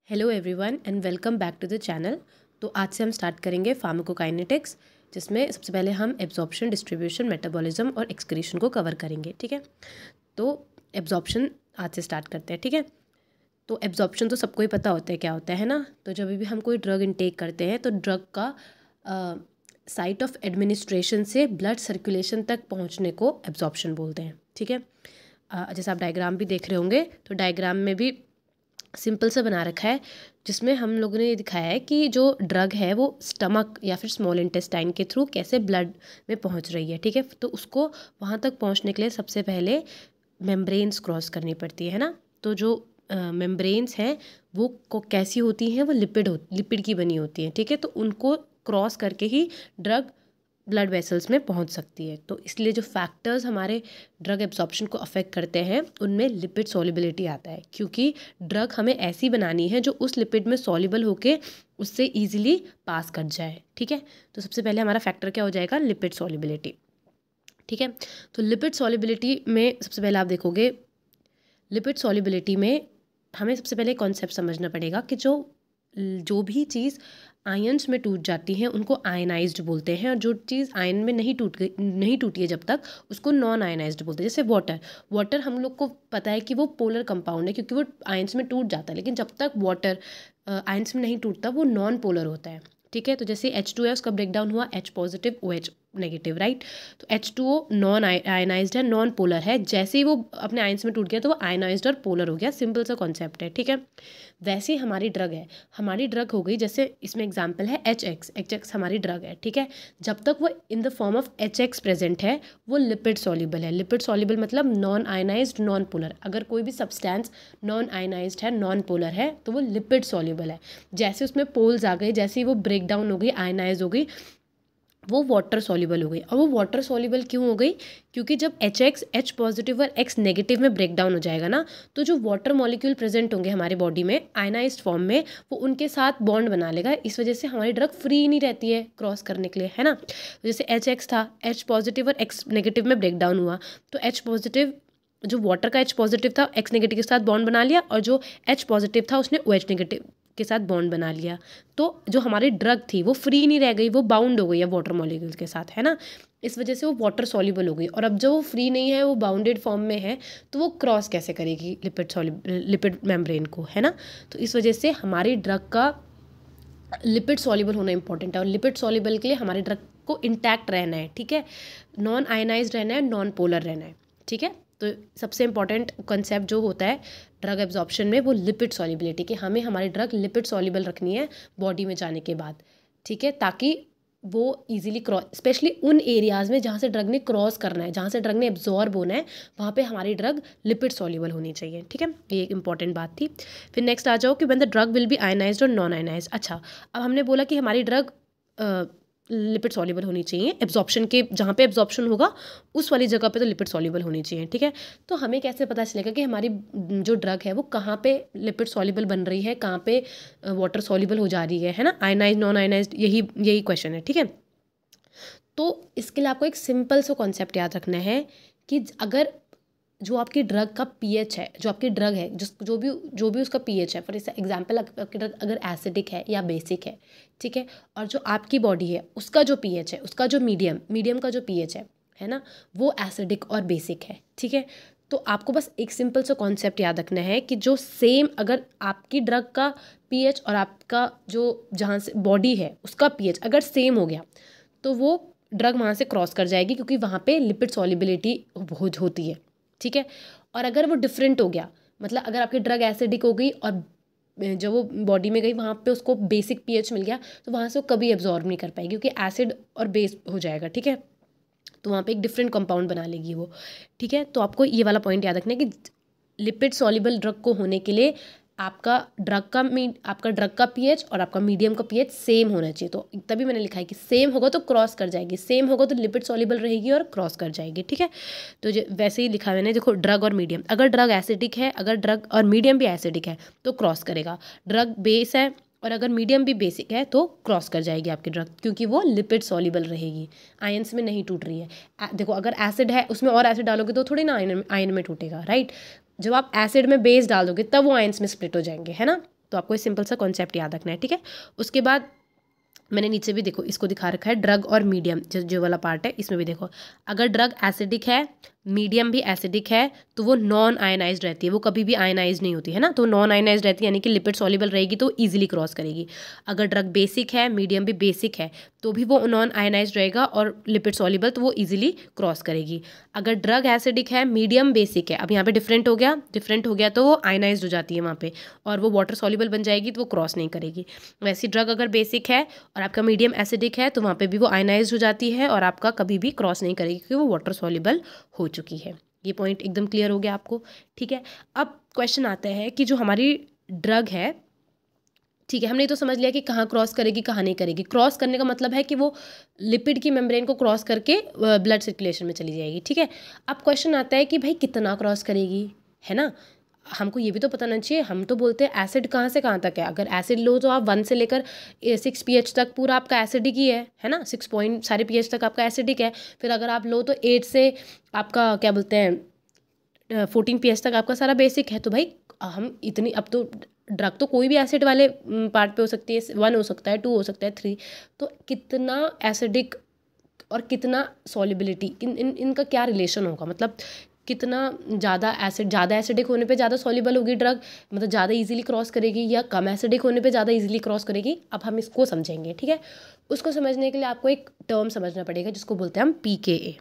Hello everyone and welcome back to the channel. तो आज से हम स्टार्ट करेंगे फार्माकोकाइनेटिक्स, जिसमें सबसे पहले हम एब्जॉर्प्शन, डिस्ट्रीब्यूशन, मेटाबॉलिज्म और एक्सक्रीशन को कवर करेंगे। ठीक है, तो एब्जॉर्प्शन आज से स्टार्ट करते हैं। ठीक है, तो एब्जॉर्प्शन तो सबको ही पता होता है क्या होता है ना। तो जब भी हम कोई ड्रग इनटेक करते हैं तो ड्रग का साइट ऑफ एडमिनिस्ट्रेशन से ब्लड सर्कुलेशन तक पहुँचने को एब्जॉर्प्शन बोलते हैं। ठीक है, जैसे आप डायग्राम भी देख रहे होंगे, तो डायग्राम में भी सिंपल से बना रखा है, जिसमें हम लोगों ने ये दिखाया है कि जो ड्रग है वो स्टमक या फिर स्मॉल इंटेस्टाइन के थ्रू कैसे ब्लड में पहुंच रही है। ठीक है, तो उसको वहाँ तक पहुंचने के लिए सबसे पहले मेम्ब्रेन्स क्रॉस करनी पड़ती है ना। तो जो मेम्ब्रेन्स हैं वो कैसी होती हैं, वो लिपिड की बनी होती हैं। ठीक है, तो उनको क्रॉस करके ही ड्रग ब्लड वेसल्स में पहुंच सकती है। तो इसलिए जो फैक्टर्स हमारे ड्रग एब्जॉर्प्शन को अफेक्ट करते हैं उनमें लिपिड सॉल्युबिलिटी आता है, क्योंकि ड्रग हमें ऐसी बनानी है जो उस लिपिड में सॉल्युबल होके उससे इजीली पास कर जाए। ठीक है, तो सबसे पहले हमारा फैक्टर क्या हो जाएगा, लिपिड सॉल्युबिलिटी। ठीक है, तो लिपिड सॉल्युबिलिटी में सबसे पहले आप देखोगे, लिपिड सॉल्युबिलिटी में हमें सबसे पहले कॉन्सेप्ट समझना पड़ेगा कि जो भी चीज़ आयंस में टूट जाती हैं उनको आयनाइज्ड बोलते हैं, और जो चीज़ आयन में नहीं टूटी है जब तक, उसको नॉन आयनाइज्ड बोलते हैं। जैसे वाटर हम लोग को पता है कि वो पोलर कंपाउंड है क्योंकि वो आयंस में टूट जाता है, लेकिन जब तक वाटर आयंस में नहीं टूटता वो नॉन पोलर होता है। ठीक है, तो जैसे H2 है, उसका ब्रेक डाउन हुआ H positive OH negative, right. तो H2O नॉन आयनाइज्ड है, नॉन पोलर है। जैसे ही वो अपने आयंस में टूट गया तो वो आयनाइज्ड और पोलर हो गया। सिंपल सा कॉन्सेप्ट है। ठीक है, वैसे ही हमारी ड्रग है, हमारी ड्रग हो गई, जैसे इसमें एग्जांपल है HX हमारी ड्रग है। ठीक है, जब तक वो in the form of HX present है वो लिपिड सॉल्युबल है। लिपिड सॉल्युबल मतलब नॉन आयनाइज्ड, नॉन पोलर। अगर कोई भी सब्सटेंस नॉन आयनाइज्ड है, नॉन पोलर है, तो वो लिपिड सॉल्युबल है। जैसे उसमें पोल्स आ गए, जैसे ही वो ब्रेक डाउन हो गई, आयनाइज हो गई, वो वाटर सॉल्युबल हो गई। और वो वाटर सॉल्युबल क्यों हो गई, क्योंकि जब H पॉजिटिव और X नेगेटिव में ब्रेक डाउन हो जाएगा ना, तो जो वाटर मॉलिक्यूल प्रेजेंट होंगे हमारे बॉडी में आयनाइज्ड फॉर्म में, वो उनके साथ बॉन्ड बना लेगा। इस वजह से हमारी ड्रग फ्री नहीं रहती है क्रॉस करने के लिए, है ना। तो जैसे HX था, H पॉजिटिव और X नेगेटिव में ब्रेक डाउन हुआ, तो H पॉजिटिव, जो वाटर का H पॉजिटिव था, X नेगेटिव के साथ बॉन्ड बना लिया, और जो H पॉजिटिव था उसने OH नेगेटिव के साथ बॉन्ड बना लिया। तो जो हमारी ड्रग थी वो फ्री नहीं रह गई, वो बाउंड हो गई है वाटर मॉलिक्यूल के साथ, है ना। इस वजह से वो वाटर सॉल्युबल हो गई। और अब जो वो फ्री नहीं है, वो बाउंडेड फॉर्म में है, तो वो क्रॉस कैसे करेगी लिपिड मेम्ब्रेन को, है ना। तो इस वजह से हमारी ड्रग का लिपिड सॉल्युबल होना इंपॉर्टेंट है, और लिपिड सॉल्युबल के लिए हमारी ड्रग को इंटैक्ट रहना है। ठीक है, नॉन आयनाइज्ड रहना है, नॉन पोलर रहना है। ठीक है, तो सबसे इंपॉर्टेंट कंसेप्ट जो होता है ड्रग एब्जॉर्प्शन में वो लिपिड सॉल्युबिलिटी, कि हमें हमारी ड्रग लिपिड सॉल्युबल रखनी है बॉडी में जाने के बाद। ठीक है, ताकि वो इजीली क्रॉस, स्पेशली उन एरियाज़ में जहाँ से ड्रग ने क्रॉस करना है, जहाँ से ड्रग ने एब्जॉर्ब होना है, वहाँ पे हमारी ड्रग लिपिड सॉल्युबल होनी चाहिए। ठीक है, ये एक इंपॉर्टेंट बात थी। फिर नेक्स्ट आ जाओ कि when the drug will be ionised और नॉन आयनाइज्ड। अच्छा, अब हमने बोला कि हमारी ड्रग लिपिड सॉल्युबल होनी चाहिए। एब्जॉर्प्शन के जहाँ पे एब्जॉर्प्शन होगा उस वाली जगह पे तो लिपिड सॉल्युबल होनी चाहिए। ठीक है, तो हमें कैसे पता चलेगा कि हमारी जो ड्रग है वो कहाँ पे लिपिड सॉल्युबल बन रही है, कहाँ पे वाटर सॉल्युबल हो जा रही है ना, आयनाइज नॉन आयनाइज, यही क्वेश्चन है। ठीक है, तो इसके लिए आपको एक सिंपल सा कॉन्सेप्ट याद रखना है कि अगर जो आपकी ड्रग का पीएच है, जो आपकी ड्रग है, जो भी उसका पीएच है, फॉर एग्जांपल आपकी ड्रग अगर एसिडिक है या बेसिक है, ठीक है, और जो आपकी बॉडी है उसका जो पीएच है, उसका जो मीडियम का जो पीएच है ना, वो एसिडिक और बेसिक है। ठीक है, तो आपको बस एक सिंपल सा कॉन्सेप्ट याद रखना है कि जो सेम, अगर आपकी ड्रग का पीएच और आपका जो जहाँ से बॉडी है उसका पीएच अगर सेम हो गया, तो वो ड्रग वहाँ से क्रॉस कर जाएगी, क्योंकि वहाँ पे लिपिड सॉल्युबिलिटी होती है। ठीक है, और अगर वो डिफरेंट हो गया, मतलब अगर आपकी ड्रग एसिडिक हो गई और जब वो बॉडी में गई वहाँ पे उसको बेसिक पीएच मिल गया, तो वहाँ से वो कभी एब्जॉर्ब नहीं कर पाएगी, क्योंकि एसिड और बेस हो जाएगा। ठीक है, तो वहाँ पे एक डिफरेंट कंपाउंड बना लेगी वो। ठीक है, तो आपको ये वाला पॉइंट याद रखना है कि लिपिड सॉल्युबल ड्रग को होने के लिए आपका ड्रग का पीएच और आपका मीडियम का पीएच सेम होना चाहिए। तो तभी मैंने लिखा है कि सेम होगा तो क्रॉस कर जाएगी, सेम होगा तो लिपिड सॉल्युबल रहेगी और क्रॉस कर जाएगी। ठीक है, तो वैसे ही लिखा है मैंने, देखो ड्रग और मीडियम, अगर ड्रग एसिडिक है, अगर ड्रग और मीडियम भी एसिडिक है तो क्रॉस करेगा। ड्रग बेस है और अगर मीडियम भी बेसिक है तो क्रॉस कर जाएगी आपकी ड्रग, क्योंकि वो लिपिड सॉल्युबल रहेगी, आयंस में नहीं टूट रही है। देखो अगर एसिड है उसमें और एसिड डालोगे तो थोड़ी ना आयन में टूटेगा, राइट। जब आप एसिड में बेस डाल दोगे तब वो आयंस में स्प्लिट हो जाएंगे, है ना। तो आपको ये सिंपल सा कॉन्सेप्ट याद रखना है, ठीक है। उसके बाद मैंने नीचे भी देखो इसको दिखा रखा है ड्रग और मीडियम, जो वाला पार्ट है इसमें भी देखो, अगर ड्रग एसिडिक है, मीडियम भी एसिडिक है, तो वो नॉन आयनाइज्ड रहती है, वो कभी भी आयनाइज्ड नहीं होती है ना, तो नॉन आयनाइज्ड रहती है यानी कि लिपिड सॉल्युबल रहेगी तो ईजिली क्रॉस करेगी। अगर ड्रग बेसिक है, मीडियम भी बेसिक है, तो भी वो नॉन आयनाइज्ड रहेगा और लिपिड सॉल्युबल, तो वो ईजिली क्रॉस करेगी। अगर ड्रग एसिडिक है, मीडियम बेसिक है, अब यहाँ पे डिफरेंट हो गया तो वो आयनाइज्ड हो जाती है वहाँ पे और वो वाटर सॉल्युबल बन जाएगी, तो वो क्रॉस नहीं करेगी। वैसी ड्रग अगर बेसिक है और आपका मीडियम एसिडिक है, तो वहाँ पे भी वो आयनाइज्ड हो जाती है और आपका कभी भी क्रॉस नहीं करेगी क्योंकि वो वाटर सॉल्युबल हो चुकी है। ये पॉइंट एकदम क्लियर हो गया आपको, ठीक है। अब क्वेश्चन आता है कि जो हमारी ड्रग है, ठीक है, हमने तो समझ लिया कि कहाँ क्रॉस करेगी कहाँ नहीं करेगी। क्रॉस करने का मतलब है कि वो लिपिड की मेम्ब्रेन को क्रॉस करके ब्लड सर्कुलेशन में चली जाएगी, ठीक है। अब क्वेश्चन आता है कि भाई कितना क्रॉस करेगी, है ना, हमको ये भी तो पता होना चाहिए। हम तो बोलते हैं एसिड कहाँ से कहाँ तक है, अगर एसिड लो तो आप 1 से लेकर 6 pH तक पूरा आपका एसिडिक ही है ना, 6 पॉइंट सारे pH तक आपका एसिडिक है। फिर अगर आप लो तो 8 से आपका क्या बोलते हैं 14 pH तक आपका सारा बेसिक है। तो भाई हम इतनी, अब तो ड्रग तो कोई भी एसिड वाले पार्ट पे हो सकती है, 1 हो सकता है, 2 हो सकता है, 3, तो कितना एसिडिक और कितना सॉल्युबिलिटी, इनका क्या रिलेशन होगा, मतलब कितना ज़्यादा एसिडिक होने पे ज़्यादा सॉल्युबल होगी ड्रग, मतलब ज़्यादा इजीली क्रॉस करेगी, या कम एसिडिक होने पे ज़्यादा इजीली क्रॉस करेगी। अब हम इसको समझेंगे, ठीक है। उसको समझने के लिए आपको एक टर्म समझना पड़ेगा जिसको बोलते हैं हम pKa,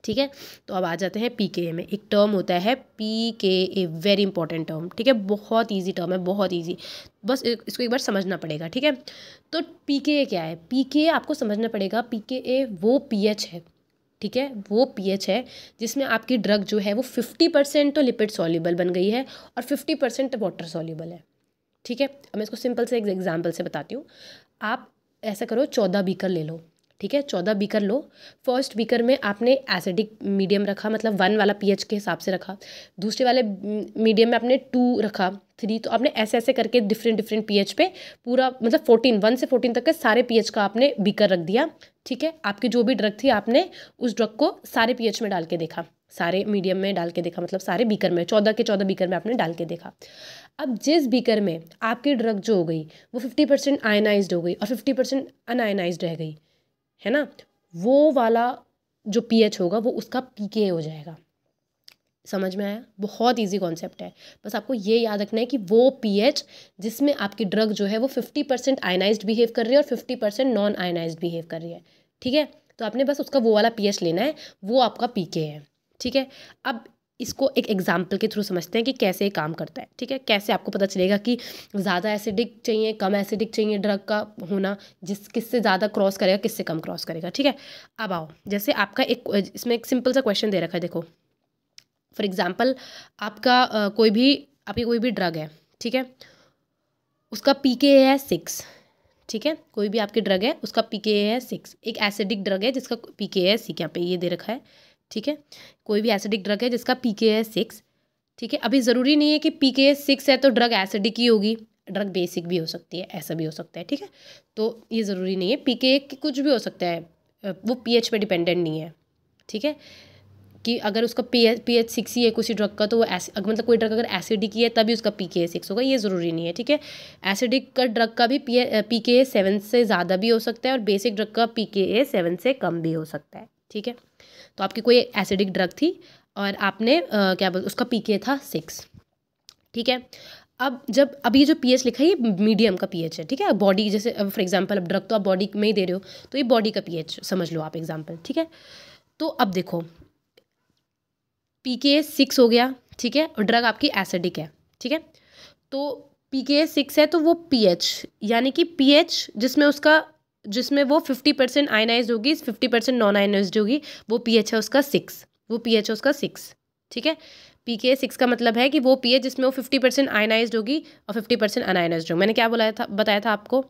ठीक है। तो अब आ जाते हैं pKa में। एक टर्म होता है pKa, वेरी इंपॉर्टेंट टर्म, ठीक है, बहुत ईजी टर्म है, बहुत ईजी, बस इसको एक बार समझना पड़ेगा, ठीक है। तो pKa क्या है, pKa आपको समझना पड़ेगा। pKa वो pH है, ठीक है, वो pH है जिसमें आपकी ड्रग जो है वो 50% तो लिपिड सॉल्युबल बन गई है और 50% वाटर सॉल्युबल है, ठीक है। अब मैं इसको सिंपल से एक एग्जांपल से बताती हूँ। आप ऐसा करो, 14 बीकर ले लो, ठीक है, 14 बीकर लो। फर्स्ट बीकर में आपने एसिडिक मीडियम रखा, मतलब 1 वाला pH के हिसाब से रखा। दूसरे वाले मीडियम में आपने 2 रखा, 3, तो आपने ऐसे ऐसे करके डिफरेंट pH पे पूरा, मतलब 1 से 14 तक के सारे pH का आपने बीकर रख दिया, ठीक है। आपकी जो भी ड्रग थी आपने उस ड्रग को सारे pH में डाल के देखा, सारे मीडियम में डाल के देखा, मतलब सारे बीकर में 14 के 14 बीकर में आपने डाल के देखा। अब जिस बीकर में आपकी ड्रग जो हो गई वो 50% आयनाइज्ड हो गई और 50% अनआयनाइज्ड रह गई, है ना, वो वाला जो pH होगा वो उसका pKa हो जाएगा। समझ में आया, बहुत इजी कॉन्सेप्ट है, बस आपको ये याद रखना है कि वो pH जिसमें आपकी ड्रग जो है वो 50% आयनाइज्ड बिहेव कर रही है और 50% नॉन आयनाइज्ड बिहेव कर रही है, ठीक है। तो आपने बस उसका वो वाला pH लेना है, वो आपका pKa है, ठीक है। अब इसको एक एग्जाम्पल के थ्रू समझते हैं कि कैसे काम करता है, ठीक है, कैसे आपको पता चलेगा कि ज़्यादा एसिडिक चाहिए कम एसिडिक चाहिए ड्रग का होना, किससे ज़्यादा क्रॉस करेगा किससे कम क्रॉस करेगा, ठीक है। अब आओ, जैसे आपका इसमें एक सिंपल सा क्वेश्चन दे रखा है, देखो फॉर एग्जाम्पल आपका आपकी कोई भी ड्रग है, ठीक है, उसका pKa है 6, ठीक है, कोई भी आपकी ड्रग है उसका pKa है 6। एक एसिडिक ड्रग है जिसका pKa है 6, यहाँ पे ये दे रखा है, ठीक है, कोई भी एसिडिक ड्रग है जिसका pKa है 6, ठीक है। अभी ज़रूरी नहीं है कि pKa 6 है तो ड्रग एसिडिक ही होगी, ड्रग बेसिक भी हो सकती है, ऐसा भी हो सकता है, ठीक है। तो ये ज़रूरी नहीं है, pKa कुछ भी हो सकता है, वो pH पे डिपेंडेंट नहीं है, ठीक है, कि अगर उसका pH 6 ही है किसी ड्रग का तो वो मतलब कोई ड्रग अगर एसिडिक ही है तभी उसका pKa 6 होगा, ये ज़रूरी नहीं है, ठीक है। एसिडिक का ड्रग का भी pKa 7 से ज़्यादा भी हो सकता है और बेसिक ड्रग का pKa 7 से कम भी हो सकता है, ठीक है। तो आपकी कोई एसिडिक ड्रग थी और आपने क्या बोलते उसका pKa था 6, ठीक है। अब ये जो pH लिखा है ये मीडियम का pH है, ठीक है। बॉडी जैसे फॉर एग्जांपल अब ड्रग तो आप बॉडी में ही दे रहे हो तो ये बॉडी का pH समझ लो आप एग्जांपल, ठीक है। तो अब देखो pKa 6 हो गया, ठीक है, और ड्रग आपकी एसिडिक है, ठीक है। तो pKa 6 है तो वो pH यानी कि pH जिसमें वो 50% आयनाइज्ड होगी 50% नॉन आयनाइज्ड होगी, वो pH है उसका 6, वो pH है उसका 6, ठीक है। pKa 6 का मतलब है कि वो pH जिसमें वो 50% आयनाइज्ड होगी और 50% अनआयनाइज्ड होगी। मैंने क्या बताया था आपको,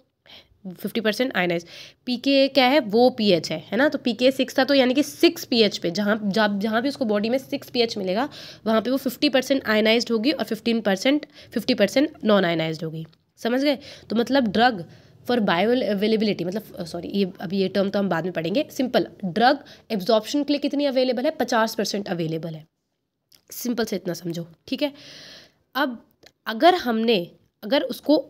50% आयनाइज। pKa क्या है, वो pH है ना। तो pKa 6 था तो यानी कि 6 pH पे जहाँ भी उसको बॉडी में 6 pH मिलेगा वहाँ पे वो 50% आयनाइज्ड होगी और 50% नॉन आयनाइज्ड होगी, समझ गए। तो मतलब ड्रग फॉर बायो अवेलेबिलिटी, मतलब सॉरी ये अभी ये टर्म तो हम बाद में पढ़ेंगे। सिंपल, ड्रग एब्जॉर्प्शन के लिए कितनी अवेलेबल है, 50% अवेलेबल है, सिंपल से इतना समझो, ठीक है। अब अगर अगर उसको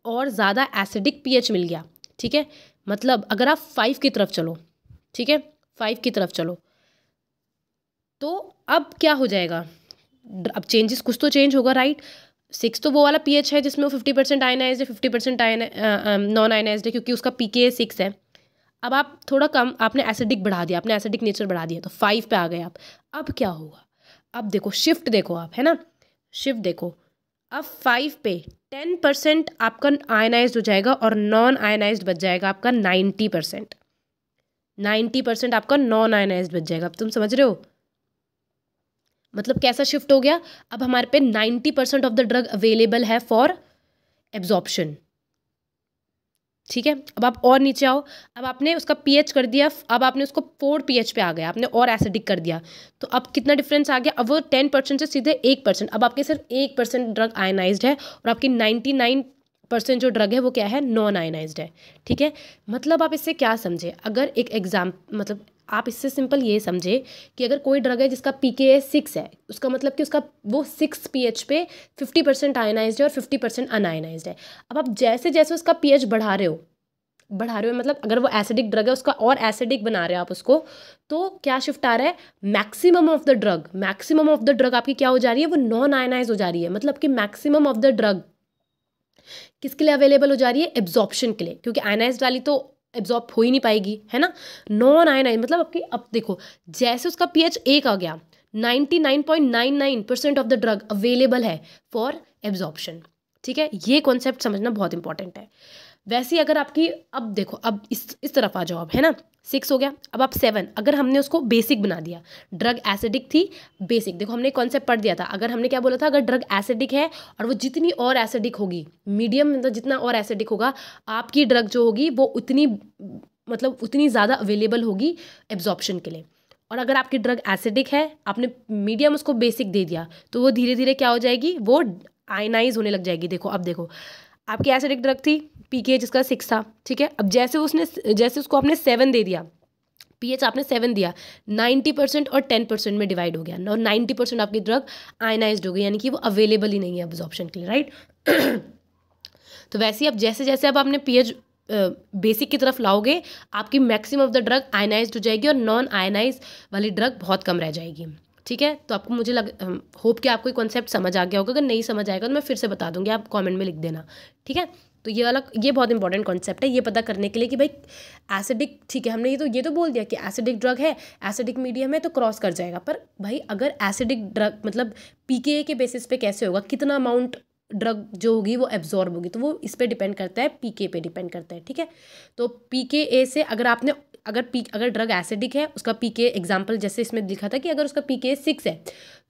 और ज़्यादा एसिडिक पीएच मिल गया, ठीक है, मतलब अगर आप 5 की तरफ चलो, ठीक है, 5 की तरफ चलो, तो अब क्या हो जाएगा, अब चेंजेस कुछ तो चेंज होगा, राइट। 6 तो वो वाला पीएच है जिसमें वो 50% आयनाइज्ड है, 50% नॉन आयनाइज्ड है, क्योंकि उसका पीके 6 है। अब आप थोड़ा कम, आपने एसिडिक बढ़ा दिया, आपने एसिडिक नेचर बढ़ा दिया, तो 5 पे आ गए आप। अब क्या होगा, अब देखो शिफ्ट देखो आप, है ना, शिफ्ट देखो, अब 5 पे 10% आपका आयनाइज्ड हो जाएगा और नॉन आयनाइज्ड बच जाएगा आपका 90%। 90% आपका नॉन आयनाइज्ड बच जाएगा। अब तुम समझ रहे हो मतलब कैसा शिफ्ट हो गया। अब हमारे पे 90% ऑफ द ड्रग अवेलेबल है फॉर एब्जॉर्प्शन, ठीक है। अब आप और नीचे आओ, अब आपने उसका पीएच कर दिया, अब आपने उसको 4 पीएच पे आ गया, आपने और एसिडिक कर दिया, तो अब कितना डिफरेंस आ गया, अब वो 10% से सीधे 1%, अब आपके सिर्फ 1% ड्रग आयनाइज्ड है और आपकी 99% जो ड्रग है वो क्या है, नॉन आयनाइज्ड है, ठीक है। मतलब आप इससे क्या समझे, अगर एक एग्जाम, मतलब आप इससे सिंपल ये समझे कि अगर कोई ड्रग है जिसका पीके 6 है, उसका मतलब कि उसका वो 6 पीएच पे 50% आयनाइज्ड है और 50% अनआयनाइज्ड है। अब आप जैसे जैसे उसका पीएच बढ़ा रहे हो मतलब अगर वो एसिडिक ड्रग है उसका और एसिडिक बना रहे हो आप उसको, तो क्या शिफ्ट आ रहा है, मैक्सिमम ऑफ द ड्रग आपकी क्या हो जा रही है, वो नॉन आयनाइज हो जा रही है। मतलब कि मैक्सिमम ऑफ द ड्रग किसके लिए अवेलेबल हो जा रही है, एब्जॉर्प्शन के लिए, क्योंकि आयनाइज वाली तो एब्जॉर्ब हो ही नहीं पाएगी, है ना। नॉन आयनाइज मतलब आपकी, अब देखो जैसे उसका पीएच 1 आ गया, 99.99% ऑफ द ड्रग अवेलेबल है फॉर एब्जॉर्प्शन, ठीक है। ये कॉन्सेप्ट समझना बहुत इंपॉर्टेंट है। वैसे अगर आपकी, अब देखो, अब इस तरफ आ जाओ, अब है ना, 6 हो गया, अब आप 7, अगर हमने उसको बेसिक बना दिया, ड्रग एसिडिक थी, बेसिक, देखो हमने कॉन्सेप्ट पढ़ दिया था, अगर हमने क्या बोला था, अगर ड्रग एसिडिक है और वो जितनी और एसिडिक होगी, मीडियम मतलब जितना और एसिडिक होगा, आपकी ड्रग जो होगी वो उतनी, मतलब उतनी ज़्यादा अवेलेबल होगी एब्जॉर्प्शन के लिए। और अगर आपकी ड्रग एसिडिक है, आपने मीडियम उसको बेसिक दे दिया, तो वो धीरे धीरे क्या हो जाएगी, वो आयनाइज होने लग जाएगी। देखो अब देखो, आपकी एसिडिक ड्रग थी, पीके जिसका 6 था, ठीक है। अब जैसे उसको आपने 7 दे दिया, पीएच आपने 7 दिया, 90% और 10% में डिवाइड हो गया और 90% आपकी ड्रग आयनाइज्ड हो गई, यानी कि वो अवेलेबल ही नहीं है एब्जॉर्प्शन के लिए, राइट। तो वैसे ही अब जैसे जैसे अब आपने पीएच बेसिक की तरफ लाओगे, आपकी maximum of the drug ionised हो जाएगी और नॉन आयनाइज वाली ड्रग बहुत कम रह जाएगी, ठीक है। तो आपको, मुझे होप कि आपको कॉन्सेप्ट समझ आ गया होगा। अगर नहीं समझ आएगा तो मैं फिर से बता दूंगी, आप कमेंट में लिख देना, ठीक है। तो ये बहुत इंपॉर्टेंट कॉन्सेप्ट है, ये पता करने के लिए कि भाई एसिडिक, ठीक है, हमने ये तो बोल दिया कि एसिडिक ड्रग है, एसिडिक मीडियम है तो क्रॉस कर जाएगा, पर भाई अगर एसिडिक ड्रग मतलब पीके के बेसिस पे कैसे होगा, कितना अमाउंट ड्रग जो होगी वो एब्जॉर्ब होगी, तो वो इस पे डिपेंड करता है, पीके पे डिपेंड करता है, ठीक है। तो पीके ए से अगर आपने, अगर ड्रग एसिडिक है, उसका पीके, एग्जांपल जैसे इसमें लिखा था कि अगर उसका पीके 6 है,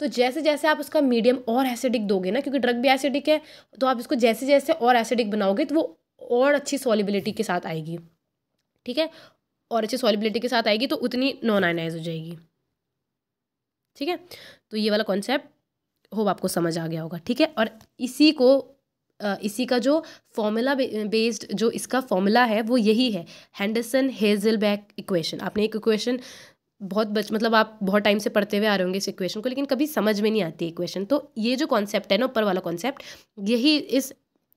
तो जैसे जैसे आप उसका मीडियम और एसिडिक दोगे ना, क्योंकि ड्रग भी एसिडिक है, तो आप इसको जैसे जैसे और एसिडिक बनाओगे तो वो और अच्छी सॉलिबिलिटी के साथ आएगी, ठीक है, और अच्छी सॉलिबिलिटी के साथ आएगी तो उतनी नॉन आयनाइज हो जाएगी, ठीक है। तो ये वाला कॉन्सेप्ट होप आपको समझ आ गया होगा, ठीक है। और इसी का जो फॉर्मूला बेस्ड जो इसका फॉर्मूला है वो यही है, हेंडरसन हेज़लबैक इक्वेशन। आपने एक इक्वेशन मतलब आप बहुत टाइम से पढ़ते हुए आ रहे होंगे इस इक्वेशन को, लेकिन कभी समझ में नहीं आती इक्वेशन। तो ये जो कॉन्सेप्ट है ना, ऊपर वाला कॉन्सेप्ट, यही इस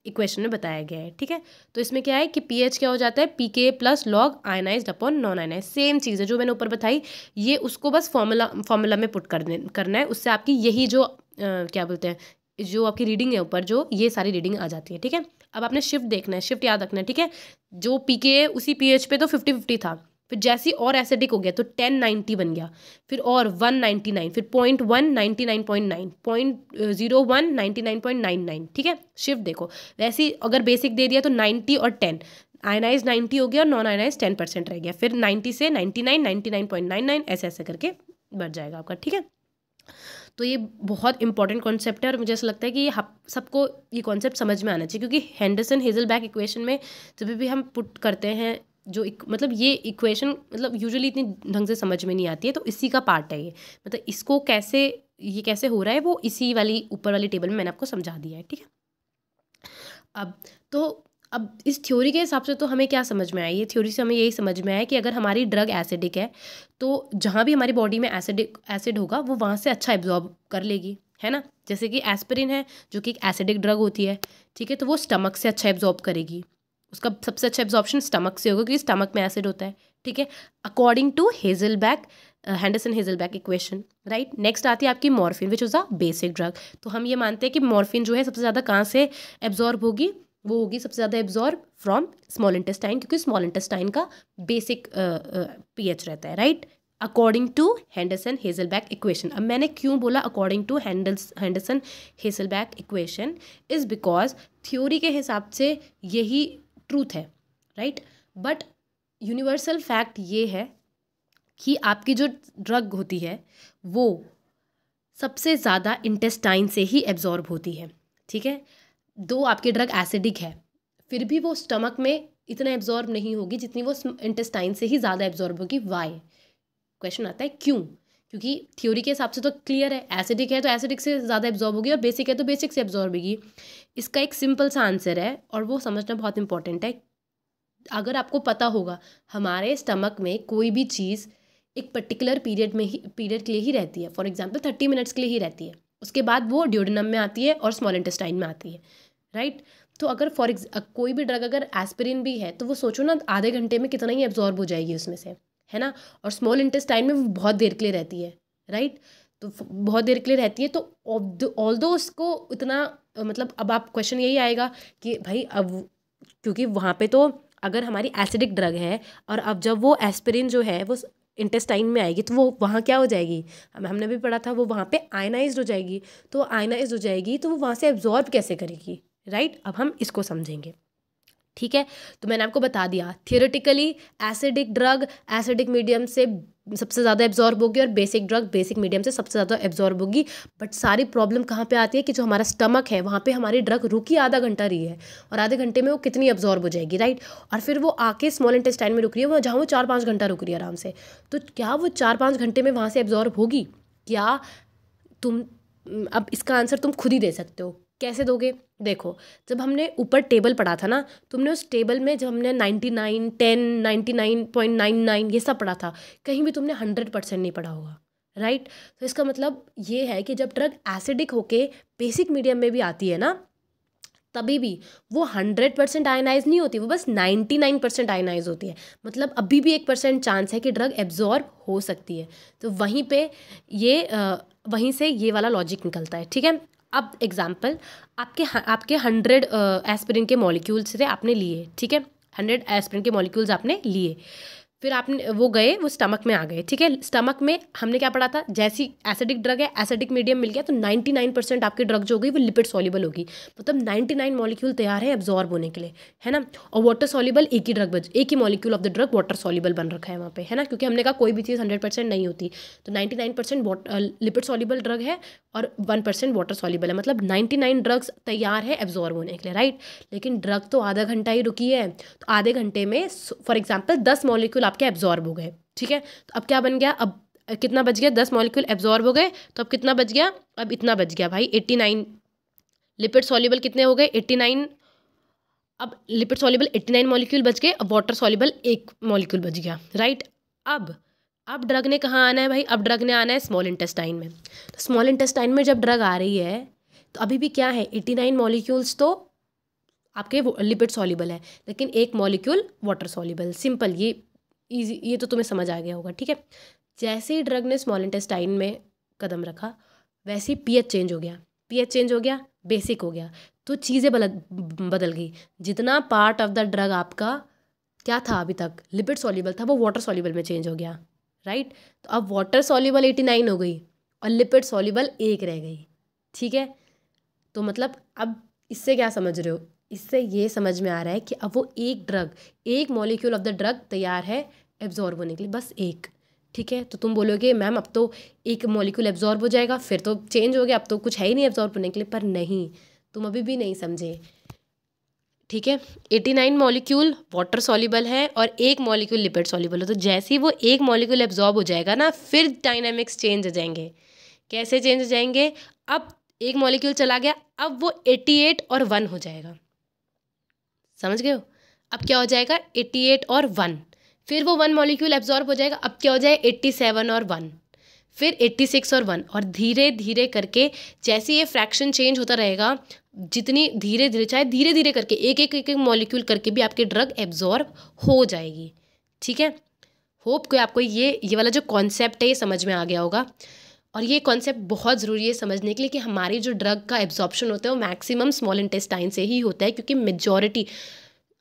इक्वेशन में बताया गया है, ठीक है। तो इसमें क्या है कि पीएच क्या हो जाता है, pK plus log ionised upon non ionise, same चीज़ है जो मैंने ऊपर बताई, ये उसको बस फॉर्मूला में पुट करना है, उससे आपकी यही जो क्या बोलते हैं, जो आपकी रीडिंग है ऊपर, जो ये सारी रीडिंग आ जाती है, ठीक है। अब आपने शिफ्ट देखना है, शिफ्ट याद रखना है, ठीक है। जो पीके है उसी पीएच पे तो 50-50 था, फिर जैसी और एसिडिक हो गया तो 1090 बन गया, फिर और 199, फिर 0.1 99.9, 0.01 99.99, ठीक है। शिफ्ट देखो, वैसे ही अगर बेसिक दे दिया तो 90 और 10, आयनाइज 90 हो गया और नॉन आयनाइज 10% रह गया, फिर 90 से 99 99.99 ऐसे ऐसे करके बढ़ जाएगा आपका, ठीक है। तो ये बहुत इंपॉर्टेंट कॉन्सेप्ट है और मुझे ऐसा लगता है कि ये सबको ये कॉन्सेप्ट समझ में आना चाहिए, क्योंकि हेंडरसन हेज़लबैक इक्वेशन में जब भी हम पुट करते हैं जो मतलब ये इक्वेशन मतलब यूजुअली इतनी ढंग से समझ में नहीं आती है, तो इसी का पार्ट है ये, मतलब इसको कैसे हो रहा है वो इसी वाली ऊपर वाली टेबल में मैंने आपको समझा दिया है, ठीक है। अब इस थ्योरी के हिसाब से तो हमें क्या समझ में आया, ये थ्योरी से हमें यही समझ में आया कि अगर हमारी ड्रग एसिडिक है तो जहाँ भी हमारी बॉडी में एसिड होगा वो वहाँ से अच्छा एब्जॉर्ब कर लेगी, है ना। जैसे कि एस्पिरिन है जो कि एक एसिडिक ड्रग होती है, ठीक है, तो वो स्टमक से अच्छा एब्जॉर्ब करेगी, उसका सबसे अच्छा एब्जॉर्प्शन स्टमक से होगा क्योंकि स्टमक में एसिड होता है, ठीक है, according to Henderson Hasselbalch equation, right. Next आती है आपकी morphine which is a basic drug. तो हम ये मानते हैं कि मॉर्फिन जो है सबसे ज़्यादा कहाँ से एब्जॉर्ब होगी, वो होगी सबसे ज़्यादा एब्जॉर्ब फ्रॉम स्मॉल इंटेस्टाइन, क्योंकि स्मॉल इंटेस्टाइन का बेसिक पीएच रहता है, right, according to Henderson Hasselbalch equation. अब मैंने क्यों बोला according to Henderson Hasselbalch equation, is because theory के हिसाब से यही ट्रूथ है, राइट, बट यूनिवर्सल फैक्ट ये है कि आपकी जो ड्रग होती है वो सबसे ज़्यादा इंटेस्टाइन से ही एब्जॉर्ब होती है, ठीक है। दो आपकी ड्रग एसिडिक है फिर भी वो स्टमक में इतना एब्जॉर्ब नहीं होगी जितनी वो इंटेस्टाइन से ही ज़्यादा एब्जॉर्ब होगी। वाई, क्वेश्चन आता है क्यों, क्योंकि थ्योरी के हिसाब से तो क्लियर है, एसिडिक है तो एसिडिक से ज़्यादा एब्जॉर्ब होगी और बेसिक है तो बेसिक से एब्जॉर्ब होगी। इसका एक सिंपल सा आंसर है और वो समझना बहुत इंपॉर्टेंट है। अगर आपको पता होगा हमारे स्टमक में कोई भी चीज़ एक पर्टिकुलर पीरियड के लिए ही रहती है, फॉर एग्जांपल 30 मिनट्स के लिए ही रहती है, उसके बाद वो ड्यूडेनम में आती है और स्मॉल इंटेस्टाइन में आती है, राइट। तो अगर कोई भी ड्रग अगर एस्पिरिन भी है तो वो सोचो ना आधे घंटे में कितना ही एब्जॉर्ब हो जाएगी उसमें से, है ना, और स्मॉल इंटेस्टाइन में वो बहुत देर के लिए रहती है, राइट, तो बहुत देर के लिए रहती है। तो ऑल्दो उसको इतना मतलब अब आप क्वेश्चन यही आएगा कि भाई अब क्योंकि वहाँ पे तो अगर हमारी एसिडिक ड्रग है और अब जब वो एस्पिरिन जो है वो इंटेस्टाइन में आएगी तो वो वहाँ क्या हो जाएगी, हमने भी पढ़ा था वो वहाँ पे आयनाइज्ड हो जाएगी। तो आयनाइज्ड हो जाएगी तो वो वहाँ से एब्जॉर्ब कैसे करेगी, राइट। अब हम इसको समझेंगे, ठीक है। तो मैंने आपको बता दिया theoretically acidic drug acidic medium से सबसे ज़्यादा एब्जॉर्ब होगी और बेसिक ड्रग बेसिक मीडियम से सबसे ज़्यादा एब्जॉर्ब होगी। बट सारी प्रॉब्लम कहाँ पे आती है कि जो हमारा स्टमक है वहाँ पे हमारी ड्रग रुकी आधा घंटा रही है और आधे घंटे में वो कितनी एब्जॉर्ब हो जाएगी, राइट, और फिर वो आके स्मॉल इंटेस्टाइन में रुक रही है वो जहाँ वो 4-5 घंटा रुक रही है आराम से। तो क्या वो 4-5 घंटे में वहाँ से एब्जॉर्ब होगी क्या, तुम अब इसका आंसर तुम खुद ही दे सकते हो। कैसे दोगे, देखो जब हमने ऊपर टेबल पढ़ा था ना, तुमने उस टेबल में जब हमने 99, 10, 99.99 ये सब पढ़ा था, कहीं भी तुमने 100% नहीं पढ़ा होगा, राइट। तो इसका मतलब ये है कि जब ड्रग एसिडिक होके बेसिक मीडियम में भी आती है ना तभी भी वो 100% आयनाइज नहीं होती, वो बस 99% आयनाइज होती है। मतलब अभी भी 1% चांस है कि ड्रग एब्जॉर्ब हो सकती है। तो वहीं पे वहीं से ये वाला लॉजिक निकलता है, ठीक है। अब एग्जाम्पल आपके 100 एस्पिरिन के मॉलिक्यूल्स थे आपने लिए, ठीक है, 100 एस्पिरिन के मॉलिक्यूल्स आपने लिए, फिर आपने वो गए वो स्टमक में आ गए, ठीक है। स्टमक में हमने क्या पढ़ा था, जैसी एसिडिक ड्रग है एसिडिक मीडियम मिल गया तो 99% आपकी ड्रग जो होगी वो लिपिड सॉल्युबल होगी, मतलब 99 मॉलिक्यूल तैयार है एब्जॉर्ब होने के लिए, है ना। और वाटर सॉल्युबल एक ही molecule of the drug water soluble बन रखा है वहाँ पे, है ना, क्योंकि हमने कहा कोई भी चीज़ 100% नहीं होती। तो 99% लिपिड सॉल्युबल ड्रग है और 1% वाटर सॉल्युबल है, मतलब 99 ड्रग्स तैयार है एब्जॉर्ब होने के लिए, राइट। लेकिन ड्रग तो आधा घंटा ही रुकी है, तो आधे घंटे में फॉर एग्जाम्पल 10 मॉलिक्यूल आपके एब्जॉर्ब हो गए, ठीक है। तो अब क्या बन गया, अब कितना बच गया, 10 मॉलिक्यूल एब्जॉर्ब हो गए तो अब कितना बच गया, अब इतना बच गया भाई 89। लिपिड सॉल्युबल कितने हो गए 89, अब लिपिड सॉल्युबल 89 मॉलिक्यूल बच गए, अब वाटर सॉल्युबल 1 मॉलिक्यूल बच गया, राइट। अब ड्रग ने कहाँ आना है भाई, अब ड्रग ने आना है स्मॉल इंटेस्टाइन में। तो स्मॉल इंटेस्टाइन में जब ड्रग आ रही है तो अभी भी क्या है 89 मॉलिक्यूल्स तो आपके लिपिड सॉल्युबल है लेकिन 1 मॉलिक्यूल वाटर सॉल्युबल। सिंपल, ये इजी, ये तो तुम्हें समझ आ गया होगा, ठीक है। जैसे ही ड्रग ने स्मॉल इंटेस्टाइन में कदम रखा वैसे ही पीएच चेंज हो गया, पीएच चेंज हो गया, बेसिक हो गया, तो चीज़ें बदल गई। जितना पार्ट ऑफ द ड्रग आपका क्या था अभी तक लिपिड सॉल्युबल था वो वाटर सॉल्युबल में चेंज हो गया, राइट। तो अब वाटर सॉल्युबल 89 हो गई और लिपिड सॉल्युबल 1 रह गई, ठीक है। तो मतलब अब इससे क्या समझ रहे हो, इससे ये समझ में आ रहा है कि अब वो एक मॉलिक्यूल ऑफ द ड्रग तैयार है एब्जॉर्ब होने के लिए, बस एक, ठीक है। तो तुम बोलोगे मैम अब तो एक मॉलिक्यूल एब्जॉर्ब हो जाएगा फिर तो चेंज हो गया, अब तो कुछ है ही नहीं एब्जॉर्ब होने के लिए, पर नहीं, तुम अभी भी नहीं समझे, ठीक है। 89 मॉलिक्यूल वाटर सॉल्युबल है और 1 मॉलिक्यूल लिपिड सॉल्युबल है। तो जैसे ही वो 1 मॉलिक्यूल एब्जॉर्ब हो जाएगा ना फिर डायनामिक्स चेंज हो जाएंगे। कैसे चेंज हो जाएंगे, अब 1 मॉलिक्यूल चला गया, अब वो 88 और 1 हो जाएगा, समझ गए हो। अब क्या हो जाएगा 88 और 1, फिर वो 1 मॉलिक्यूल एब्जॉर्ब हो जाएगा, अब क्या हो जाए 87 और 1, फिर 86 और 1, और धीरे धीरे करके जैसे ये फ्रैक्शन चेंज होता रहेगा, जितनी धीरे धीरे, चाहे धीरे धीरे करके एक एक एक एक मॉलिक्यूल करके भी आपकी ड्रग एब्जॉर्ब हो जाएगी। ठीक है, होप कि आपको ये वाला जो कॉन्सेप्ट है ये समझ में आ गया होगा। और ये कॉन्सेप्ट बहुत ज़रूरी है समझने के लिए कि हमारी जो ड्रग का एब्जॉर्प्शन होता है वो मैक्सिमम स्मॉल इंटेस्टाइन से ही होता है, क्योंकि मेजॉरिटी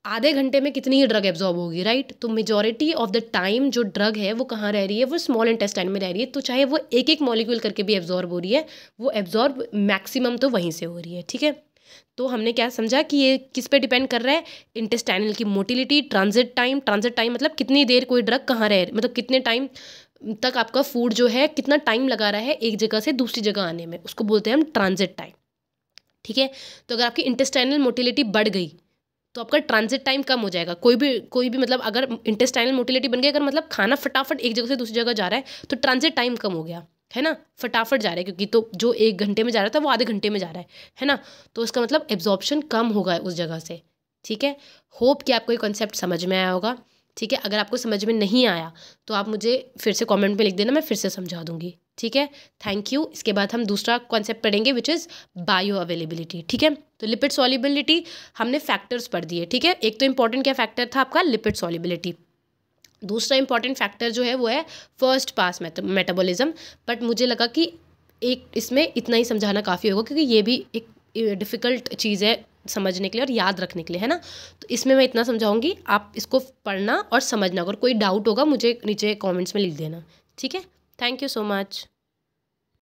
आधे घंटे में कितनी ही ड्रग एब्जॉर्ब होगी, राइट। तो मेजॉरिटी ऑफ द टाइम जो ड्रग है वो कहाँ रह रही है, वो स्मॉल इंटेस्टाइन में रह रही है। तो चाहे वो एक एक मॉलिक्यूल करके भी एब्जॉर्ब हो रही है, वो एब्जॉर्ब मैक्सिमम तो वहीं से हो रही है। ठीक है, तो हमने क्या समझा कि ये किस पे डिपेंड कर रहा है, इंटेस्टाइनल की मोटिलिटी, ट्रांजिट टाइम मतलब कितनी देर कोई ड्रग कहाँ रह, मतलब कितने टाइम तक आपका फूड जो है कितना टाइम लगा रहा है एक जगह से दूसरी जगह आने में, उसको बोलते हैं हम ट्रांजिट टाइम। ठीक है, तो अगर आपकी इंटेस्टाइनल मोटिलिटी बढ़ गई तो आपका ट्रांजिट टाइम कम हो जाएगा। कोई भी मतलब अगर इंटेस्टाइनल मोटिलिटी बन गई, अगर मतलब खाना फटाफट एक जगह से दूसरी जगह जा रहा है तो ट्रांजिट टाइम कम हो गया, है ना, फटाफट जा रहा है, क्योंकि तो जो 1 घंटे में जा रहा था वो आधे घंटे में जा रहा है ना, तो इसका मतलब एब्जॉर्प्शन कम होगा उस जगह से। ठीक है, होप कि आपको ये कॉन्सेप्ट समझ में आया होगा। ठीक है, अगर आपको समझ में नहीं आया तो आप मुझे फिर से कमेंट में लिख देना, मैं फिर से समझा दूंगी। ठीक है, थैंक यू। इसके बाद हम दूसरा कॉन्सेप्ट पढ़ेंगे विच इज़ बायो अवेलेबिलिटी। ठीक है, तो लिपिड सॉल्युबिलिटी हमने फैक्टर्स पढ़ दिए। ठीक है, एक तो इंपॉर्टेंट क्या फैक्टर था आपका, लिपिड सॉल्युबिलिटी। दूसरा इंपॉर्टेंट फैक्टर जो है वो है फर्स्ट पास मेटाबॉलिज्म। बट मुझे लगा कि एक इसमें इतना ही समझाना काफ़ी होगा, क्योंकि ये भी एक डिफ़िकल्ट चीज़ है समझने के लिए और याद रखने के लिए, है ना। तो इसमें मैं इतना समझाऊंगी, आप इसको पढ़ना और समझना। अगर कोई डाउट होगा मुझे नीचे कमेंट्स में लिख देना। ठीक है, थैंक यू सो मच।